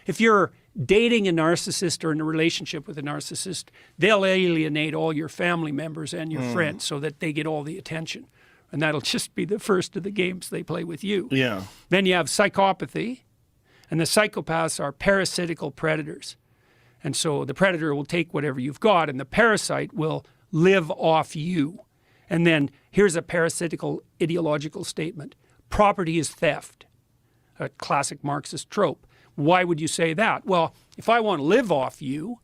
if you're dating a narcissist or in a relationship with a narcissist, they'll alienate all your family members and your friends so that they get all the attention. And that'll just be the first of the games they play with you. Yeah. Then you have psychopathy, and the psychopaths are parasitical predators. And so the predator will take whatever you've got, and the parasite will live off you. And then here's a parasitical ideological statement. Property is theft, a classic Marxist trope. Why would you say that? Well, if I want to live off you,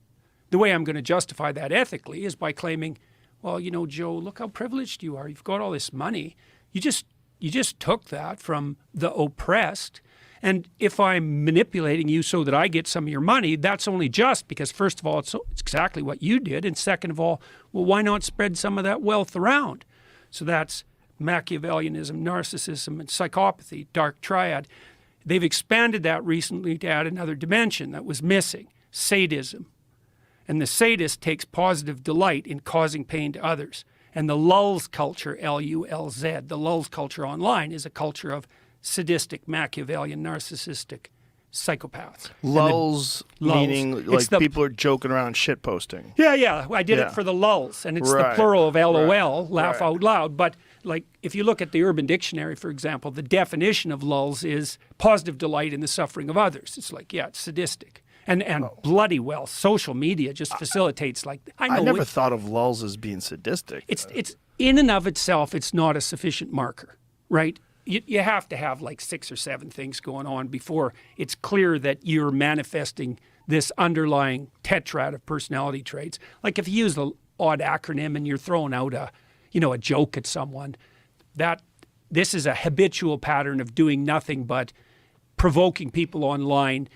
the way I'm going to justify that ethically is by claiming, well, you know, Joe, look how privileged you are. You've got all this money. You just took that from the oppressed. And if I'm manipulating you so that I get some of your money, that's only just because, first of all, it's exactly what you did. And second of all, well, why not spread some of that wealth around? So that's Machiavellianism, narcissism, and psychopathy, dark triad. They've expanded that recently to add another dimension that was missing, sadism. And the sadist takes positive delight in causing pain to others. And the Lulz culture, L-U-L-Z, the Lulz culture online is a culture of sadistic, Machiavellian, narcissistic psychopaths. Lulz, meaning like people are joking around shit posting. Yeah. I did it for the lulz, and it's the plural of LOL, laugh out loud. But like if you look at the Urban Dictionary, for example, the definition of lulz is positive delight in the suffering of others. It's like, yeah, it's sadistic. And bloody well, social media just facilitates like I never thought of lulz as being sadistic. It's in and of itself, it's not a sufficient marker, right? You have to have like 6 or 7 things going on before it's clear that you're manifesting this underlying tetrad of personality traits. Like if you use the odd acronym and you're throwing out a joke at someone, this is a habitual pattern of doing nothing but provoking people online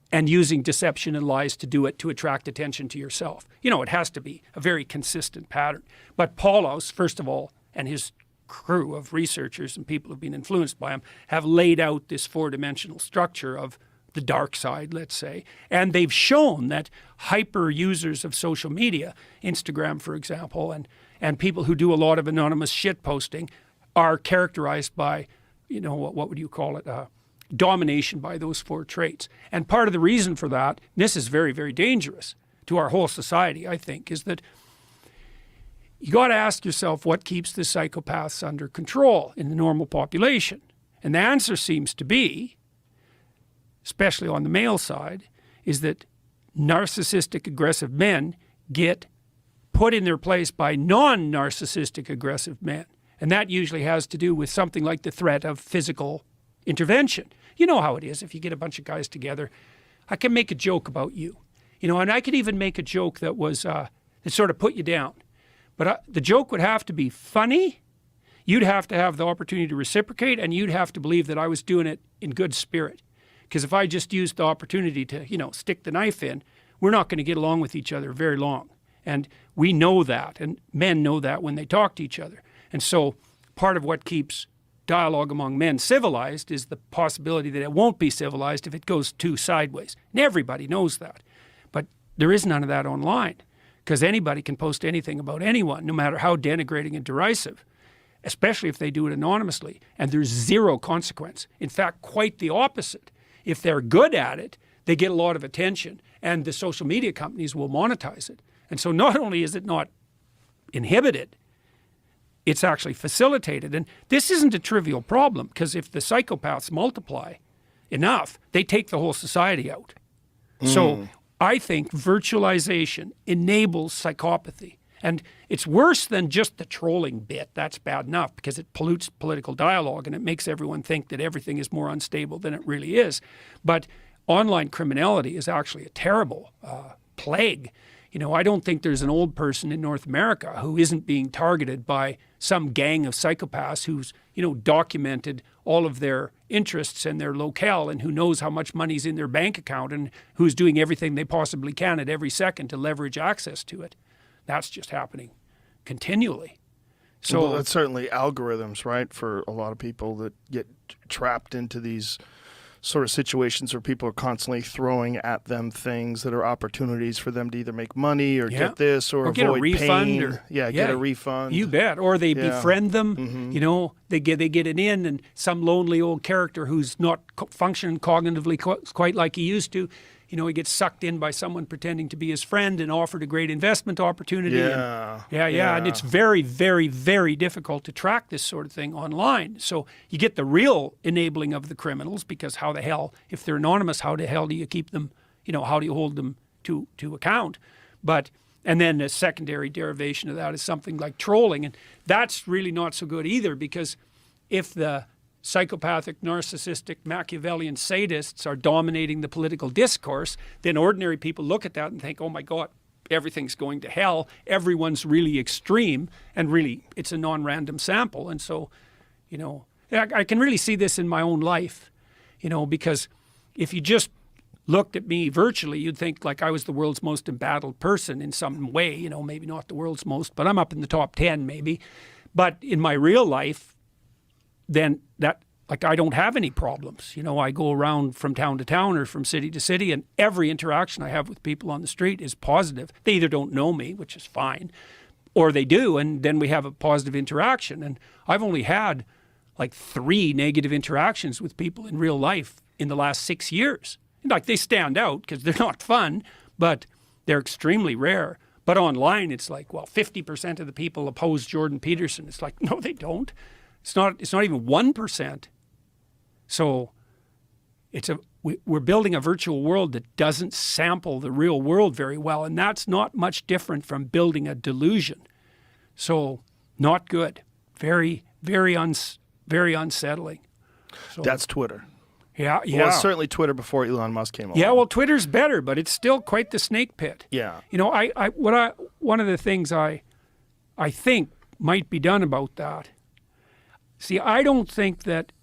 and using deception and lies to do it to attract attention to yourself. It has to be a very consistent pattern. But Paulos, first of all, and his crew of researchers and people who've been influenced by him have laid out this 4-dimensional structure of the dark side, let's say. And they've shown that hyper users of social media, Instagram, for example, and people who do a lot of anonymous shit posting are characterized by, what would you call it? Domination by those 4 traits. And part of the reason for that, and this is very, very dangerous to our whole society, I think, is that you got to ask yourself what keeps the psychopaths under control in the normal population. And the answer seems to be, especially on the male side, is that narcissistic aggressive men get put in their place by non-narcissistic aggressive men. And that usually has to do with something like the threat of physical intervention. You know how it is if you get a bunch of guys together. I can make a joke about you, and I could even make a joke that was that sort of put you down. But the joke would have to be funny. You'd have to have the opportunity to reciprocate, and you'd have to believe that I was doing it in good spirit. Because if I just used the opportunity to, stick the knife in, we're not going to get along with each other very long. And we know that, and men know that when they talk to each other. And so part of what keeps dialogue among men civilized is the possibility that it won't be civilized if it goes too sideways. And everybody knows that. But there is none of that online. Because anybody can post anything about anyone, no matter how denigrating and derisive, especially if they do it anonymously, and there's zero consequence. In fact, quite the opposite. If they're good at it, they get a lot of attention, and the social media companies will monetize it. And so not only is it not inhibited, it's actually facilitated. And this isn't a trivial problem, because if the psychopaths multiply enough, they take the whole society out. So I think virtualization enables psychopathy. And it's worse than just the trolling bit. That's bad enough because it pollutes political dialogue and it makes everyone think that everything is more unstable than it really is. But online criminality is actually a terrible plague. I don't think there's an old person in North America who isn't being targeted by some gang of psychopaths who's, documented all of their interests and their locale and who knows how much money's in their bank account and who's doing everything they possibly can at every second to leverage access to it. That's just happening continually. So well, that's certainly algorithms, right, for a lot of people that get trapped into these sort of situations where people are constantly throwing at them things that are opportunities for them to either make money or get this or get avoid a refund pain. Get a refund. You bet. Or they befriend them, they get it in, and some lonely old character who's not functioning cognitively quite like he used to, you know, he gets sucked in by someone pretending to be his friend and offered a great investment opportunity. Yeah. And it's very, very, very difficult to track this sort of thing online. So you get the real enabling of the criminals, because how the hell, if they're anonymous, how the hell do you keep them, you know, how do you hold them to account? But, and then a secondary derivation of that is something like trolling. And that's really not so good either, because if the psychopathic, narcissistic, Machiavellian sadists are dominating the political discourse, then ordinary people look at that and think, oh my God, everything's going to hell. Everyone's really extreme, and really it's a non-random sample. And so, you know, I can really see this in my own life, you know, because if you just looked at me virtually, you'd think like I was the world's most embattled person in some way, you know, maybe not the world's most, but I'm up in the top 10 maybe. But in my real life, then that, like, I don't have any problems. You know, I go around from town to town or from city to city, and every interaction I have with people on the street is positive. They either don't know me, which is fine, or they do, and then we have a positive interaction. And I've only had like 3 negative interactions with people in real life in the last 6 years. Like, they stand out because they're not fun, but they're extremely rare. But online, it's like, well, 50% of the people oppose Jordan Peterson. It's like, no, they don't. It's not even 1%. So we're building a virtual world that doesn't sample the real world very well, and that's not much different from building a delusion. So not good. Very, very unsettling. So, That's Twitter. Yeah. Well, it's certainly Twitter before Elon Musk came along. Yeah, well, Twitter's better, but it's still quite the snake pit. Yeah. You know, one of the things I think might be done about that. See, I don't think that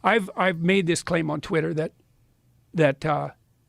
I've made this claim on Twitter that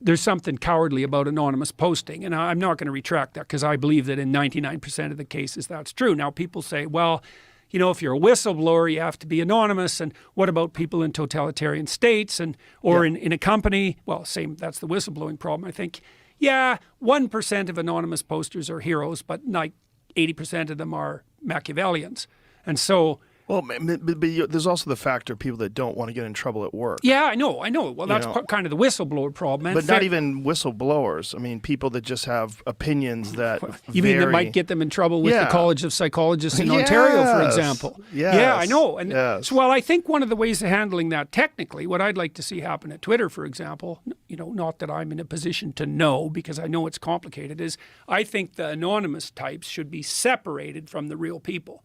there's something cowardly about anonymous posting, and I'm not going to retract that, because I believe that in 99% of the cases that's true. Now, people say, well, you know, if you're a whistleblower, you have to be anonymous, and what about people in totalitarian states or in a company? Well, same, that's the whistleblowing problem. I think, yeah, 1% of anonymous posters are heroes, but like 80% of them are Machiavellians. And so, well, but there's also the factor of people that don't want to get in trouble at work. yeah, I know. Well, that's kind of the whistleblower problem. But not even whistleblowers. I mean, people that just have opinions that you mean that might get them in trouble with the College of Psychologists in Ontario, for example. Yes. Yeah, I know. And yes. so, well, I think one of the ways of handling that technically, what I'd like to see happen at Twitter, for example, you know, not that I'm in a position to know, because I know it's complicated, is I think the anonymous types should be separated from the real people.